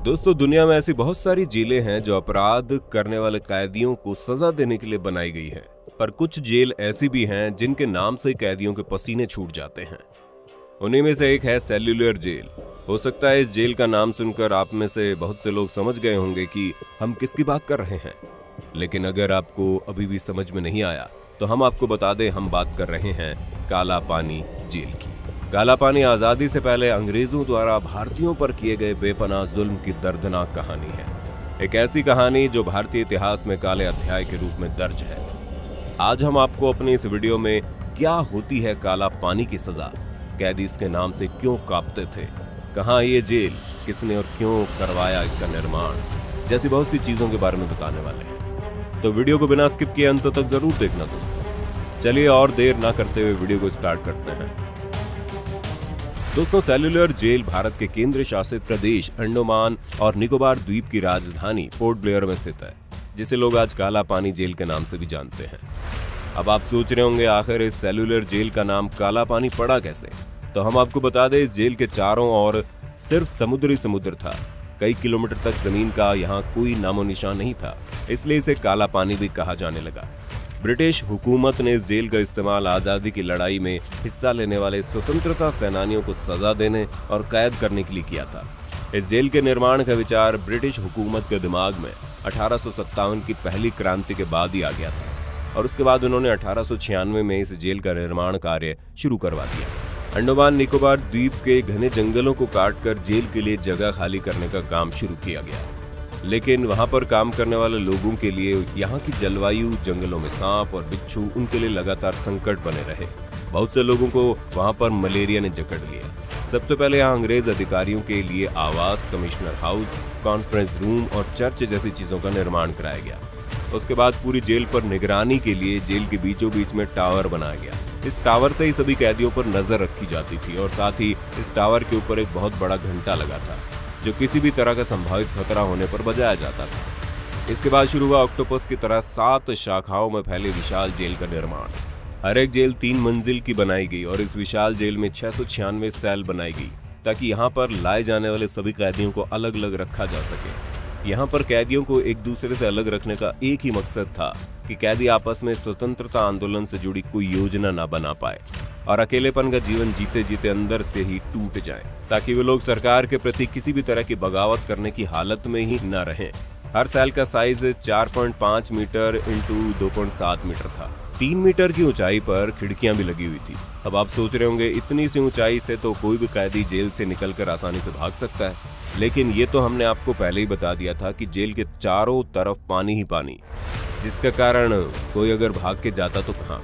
दोस्तों, दुनिया में ऐसी बहुत सारी जेलें हैं जो अपराध करने वाले कैदियों को सजा देने के लिए बनाई गई है। पर कुछ जेल ऐसी भी हैं जिनके नाम से कैदियों के पसीने छूट जाते हैं। उन्हीं में से एक है सेल्यूलर जेल। हो सकता है इस जेल का नाम सुनकर आप में से बहुत से लोग समझ गए होंगे कि हम किसकी बात कर रहे हैं। लेकिन अगर आपको अभी भी समझ में नहीं आया तो हम आपको बता दें, हम बात कर रहे हैं काला पानी जेल की। काला पानी आजादी से पहले अंग्रेजों द्वारा भारतीयों पर किए गए बेपनाह जुल्म की दर्दनाक कहानी है। एक ऐसी कहानी जो भारतीय इतिहास में काले अध्याय के रूप में दर्ज है। आज हम आपको अपने इस वीडियो में क्या होती है काला पानी की सजा, कैदी इसके नाम से क्यों कांपते थे, कहां ये जेल, किसने और क्यों करवाया इसका निर्माण, जैसी बहुत सी चीजों के बारे में बताने वाले हैं। तो वीडियो को बिना स्किप किए अंत तक जरूर देखना दोस्तों। चलिए और देर ना करते हुए वीडियो को स्टार्ट करते हैं। दोस्तों, सेल्यूलर जेल भारत के केंद्र शासित प्रदेश अंडमान और निकोबार द्वीप की राजधानी पोर्ट ब्लेयर में स्थित है, जिसे लोग आज काला पानी जेल के नाम से भी जानते हैं। अब आप सोच रहे होंगे आखिर इस सेल्यूलर जेल का नाम काला पानी पड़ा कैसे। तो हम आपको बता दें, इस जेल के चारों ओर सिर्फ समुद्र था। कई किलोमीटर तक जमीन का यहाँ कोई नामो निशान नहीं था, इसलिए इसे काला पानी भी कहा जाने लगा। ब्रिटिश हुकूमत ने इस जेल का इस्तेमाल आज़ादी की लड़ाई में हिस्सा लेने वाले स्वतंत्रता सेनानियों को सजा देने और कैद करने के लिए किया था। इस जेल के निर्माण का विचार ब्रिटिश हुकूमत के दिमाग में 1857 की पहली क्रांति के बाद ही आ गया था और उसके बाद उन्होंने 1896 में इस जेल का निर्माण कार्य शुरू करवा दिया। अंडमान निकोबार द्वीप के घने जंगलों को काटकर जेल के लिए जगह खाली करने का काम शुरू किया गया, लेकिन वहां पर काम करने वाले लोगों के लिए यहाँ की जलवायु, जंगलों में सांप और बिच्छू उनके लिए लगातार संकट बने रहे। बहुत से लोगों को वहां पर मलेरिया ने जकड़ लिया। सबसे पहले यहाँ अंग्रेज अधिकारियों के लिए आवास, कमिश्नर हाउस, कॉन्फ्रेंस रूम और चर्च जैसी चीजों का निर्माण कराया गया। उसके बाद पूरी जेल पर निगरानी के लिए जेल के बीचों बीच में टावर बनाया गया। इस टावर से ही सभी कैदियों पर नजर रखी जाती थी और साथ ही इस टावर के ऊपर एक बहुत बड़ा घंटा लगा था जो किसी भी तरह का संभावित खतरा होने पर बजाया जाता था। इसके बाद शुरू हुआ ऑक्टोपस की तरह 7 शाखाओं में फैले विशाल जेल का निर्माण। हर एक जेल 3 मंजिल की बनाई गई और इस विशाल जेल में 696 सेल बनाई गई ताकि यहाँ पर लाए जाने वाले सभी कैदियों को अलग अलग रखा जा सके। यहाँ पर कैदियों को एक दूसरे से अलग रखने का एक ही मकसद था कि कैदी आपस में स्वतंत्रता आंदोलन से जुड़ी कोई योजना न बना पाए और अकेलेपन का जीवन जीते जीते अंदर से ही टूट जाए, ताकि वे लोग सरकार के प्रति किसी भी तरह की बगावत करने की हालत में ही न रहें। हर सेल का साइज 4.5 मीटर इंटू 2.7 मीटर था। 3 मीटर की ऊंचाई पर खिड़कियां भी लगी हुई थी। अब आप सोच रहे होंगे, इतनी सी ऊंचाई से तो कोई भी कैदी जेल से निकलकर आसानी से भाग सकता है, लेकिन ये तो हमने आपको पहले ही बता दिया था कि जेल के चारों तरफ पानी ही पानी, जिसका कारण कोई अगर भाग के जाता तो कहाँ।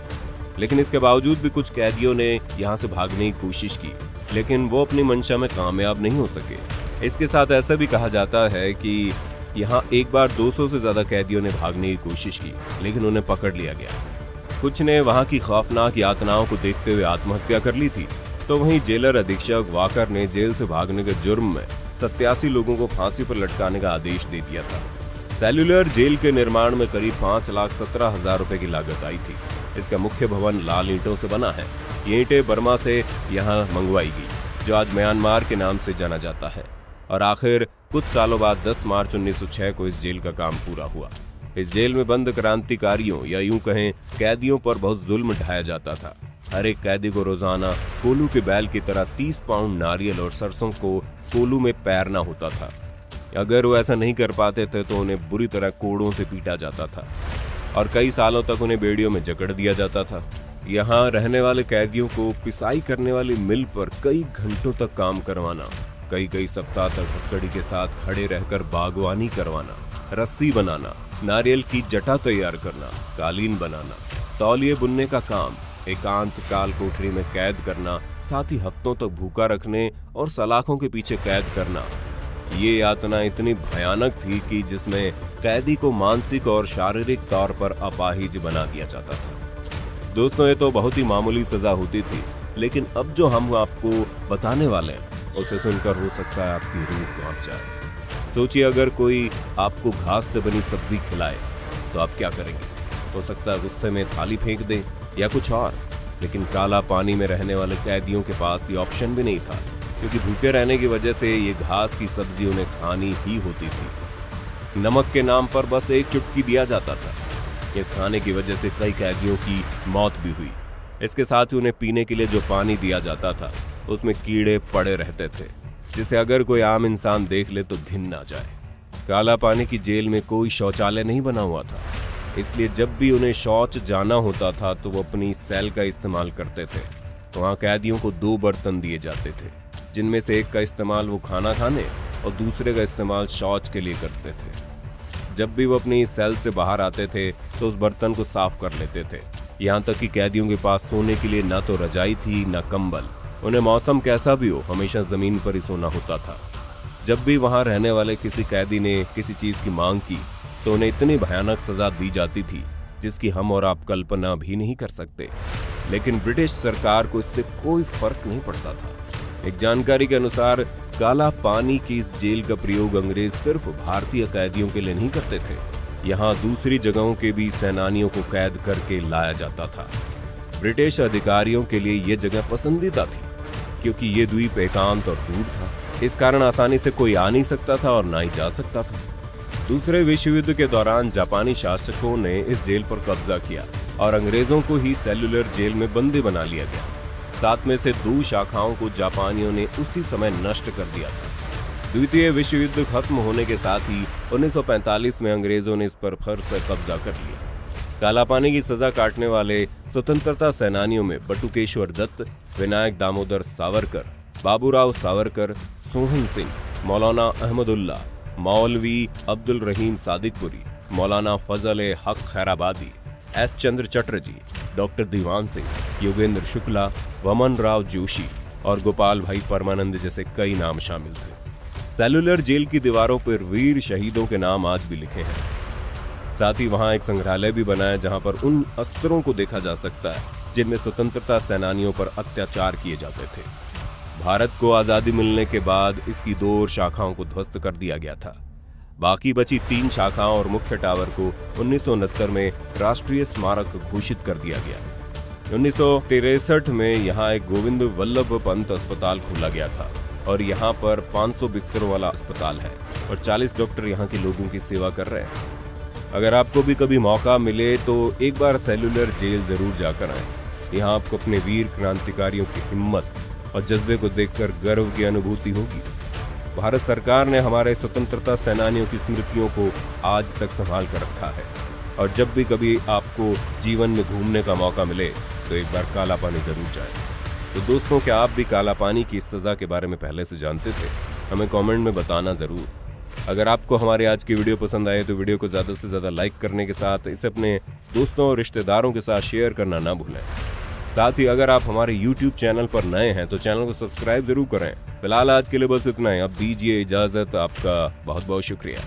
लेकिन इसके बावजूद भी कुछ कैदियों ने यहाँ से भागने की कोशिश की, लेकिन वो अपनी मंशा में कामयाब नहीं हो सके। इसके साथ ऐसा भी कहा जाता है कि यहाँ एक बार 200 से ज्यादा कैदियों ने भागने की कोशिश की, लेकिन उन्हें पकड़ लिया गया। कुछ ने वहाँ की खौफनाक यातनाओं को देखते हुए आत्महत्या कर ली थी, तो वहीं जेलर अधीक्षक वाकर ने जेल से भागने के जुर्म में 87 लोगों को फांसी पर लटकाने का आदेश दे दिया था। सेल्यूलर जेल के निर्माण में करीब 5,17,000 रुपए की लागत आई थी। इसका मुख्य भवन लाल ईंटों से बना है। ये ईंटें बर्मा से यहाँ मंगवाई गई, जो आज म्यांमार के नाम से जाना जाता है। और आखिर कुछ सालों बाद 10 मार्च 1906 को इस जेल का काम पूरा हुआ। इस जेल में बंद क्रांतिकारियों या यूं कहें कैदियों पर बहुत जुल्म ढाया जाता था। हर एक कैदी को रोजाना कोलू के बैल की तरह 30 पाउंड नारियल और सरसों को कोलू में पैरना होता था। अगर वो ऐसा नहीं कर पाते थे तो उन्हें बुरी तरह कोड़ों से पीटा जाता था और कई सालों तक उन्हें बेड़ियों में जकड़ दिया जाता था। यहाँ रहने वाले कैदियों को पिसाई करने वाली मिल पर कई घंटों तक काम करवाना, कई सप्ताह तक हथकड़ी के साथ खड़े रहकर बागवानी करवाना, रस्सी बनाना, नारियल की जटा तैयार करना, कालीन बनाना, तौलिए बुनने का काम, एकांत काल कोठरी में कैद करना, साथ ही हफ्तों तक भूखा रखने और सलाखों के पीछे कैद करना। ये यातना इतनी भयानक थी कि जिसमें कैदी को मानसिक और शारीरिक तौर पर अपाहिज बना दिया जाता था। दोस्तों, ये तो बहुत ही मामूली सजा होती थी, लेकिन अब जो हम आपको बताने वाले हैं उसे सुनकर हो सकता है आपकी रूह कांप जाए। सोचिए, अगर कोई आपको घास से बनी सब्जी खिलाए तो आप क्या करेंगे। हो सकता है गुस्से में थाली फेंक दें, या कुछ और। लेकिन काला पानी में रहने वाले कैदियों के पास ये ऑप्शन भी नहीं था। क्योंकि भूखे रहने की वजह से ये घास की सब्जी उन्हें खानी ही होती थी। नमक के नाम पर बस एक चुटकी दिया जाता था। इस खाने की वजह से कई कैदियों की मौत भी हुई। इसके साथ ही उन्हें पीने के लिए जो पानी दिया जाता था उसमें कीड़े पड़े रहते थे, जिसे अगर कोई आम इंसान देख ले तो घिन ना जाए। काला पानी की जेल में कोई शौचालय नहीं बना हुआ था, इसलिए जब भी उन्हें शौच जाना होता था तो वो अपनी सेल का इस्तेमाल करते थे। वहाँ कैदियों को 2 बर्तन दिए जाते थे, जिनमें से एक का इस्तेमाल वो खाना खाने और दूसरे का इस्तेमाल शौच के लिए करते थे। जब भी वो अपनी सेल से बाहर आते थे तो उस बर्तन को साफ कर लेते थे। यहाँ तक कि कैदियों के पास सोने के लिए ना तो रजाई थी ना कंबल। उन्हें मौसम कैसा भी हो हमेशा जमीन पर ही सोना होता था। जब भी वहाँ रहने वाले किसी कैदी ने किसी चीज की मांग की तो उन्हें इतनी भयानक सजा दी जाती थी जिसकी हम और आप कल्पना भी नहीं कर सकते। लेकिन ब्रिटिश सरकार को इससे कोई फर्क नहीं पड़ता था। एक जानकारी के अनुसार काला पानी की इस जेल का प्रयोग अंग्रेज सिर्फ भारतीय कैदियों के लिए नहीं करते थे। यहाँ दूसरी जगहों के भी सेनानियों को कैद करके लाया जाता था। ब्रिटिश अधिकारियों के लिए ये जगह पसंदीदा थी क्योंकि ये द्वीप एकांत और दूर था। इस कारण आसानी से कोई आ नहीं सकता था और ना ही जा सकता था। दूसरे विश्व युद्ध के दौरान जापानी शासकों ने इस जेल पर कब्जा किया और अंग्रेजों को ही सेल्युलर जेल में बंदी बना लिया गया। 7 में से 2 शाखाओं को जापानियों ने उसी समय नष्ट कर दिया था। द्वितीय विश्व युद्ध खत्म होने के साथ ही 1945 में अंग्रेजों ने इस पर फिर से कब्जा कर लिया। काला पानी की सजा काटने वाले स्वतंत्रता सेनानियों में बटुकेश्वर दत्त, विनायक दामोदर सावरकर, बाबूराव सावरकर, सोहन सिंह, मौलाना अहमदुल्ला, मौलवी अब्दुल रहीम सादिकपुरी, मौलाना फजल हक खैराबादी, एस चंद्र चटर्जी, डॉक्टर दीवान सिंह, योगेंद्र शुक्ला, वमन राव जोशी और गोपाल भाई परमानंद जैसे कई नाम शामिल थे। सेल्युलर जेल की दीवारों पर वीर शहीदों के नाम आज भी लिखे हैं। साथ ही वहां एक संग्रहालय भी बना है जहां पर उन अस्त्रों को देखा जा सकता है जिनमें स्वतंत्रता सेनानियों पर अत्याचार किए जाते थे। भारत को आजादी मिलने के बाद इसकी 2 शाखाओं को ध्वस्त कर दिया गया था। बाकी बची 3 शाखाओं और मुख्य टावर को 1969 में राष्ट्रीय स्मारक घोषित कर दिया गया। 1963 में यहाँ एक गोविंद वल्लभ पंत अस्पताल खोला गया था और यहाँ पर 500 बिस्तरों वाला अस्पताल है और 40 डॉक्टर यहाँ के लोगों की सेवा कर रहे हैं। अगर आपको भी कभी मौका मिले तो एक बार सेल्युलर जेल जरूर जाकर आए। यहाँ आपको अपने वीर क्रांतिकारियों की हिम्मत और जज्बे को देखकर गर्व की अनुभूति होगी। भारत सरकार ने हमारे स्वतंत्रता सेनानियों की स्मृतियों को आज तक संभाल कर रखा है और जब भी कभी आपको जीवन में घूमने का मौका मिले तो एक बार काला पानी जरूर जाए। तो दोस्तों, क्या आप भी काला पानी की इस सजा के बारे में पहले से जानते थे? हमें कमेंट में बताना जरूर। अगर आपको हमारी आज की वीडियो पसंद आए तो वीडियो को ज़्यादा से ज़्यादा लाइक करने के साथ इसे अपने दोस्तों और रिश्तेदारों के साथ शेयर करना ना भूलें। साथ ही अगर आप हमारे YouTube चैनल पर नए हैं तो चैनल को सब्सक्राइब जरूर करें। फिलहाल आज के लिए बस इतना ही। अब दीजिए इजाज़त। आपका बहुत बहुत शुक्रिया।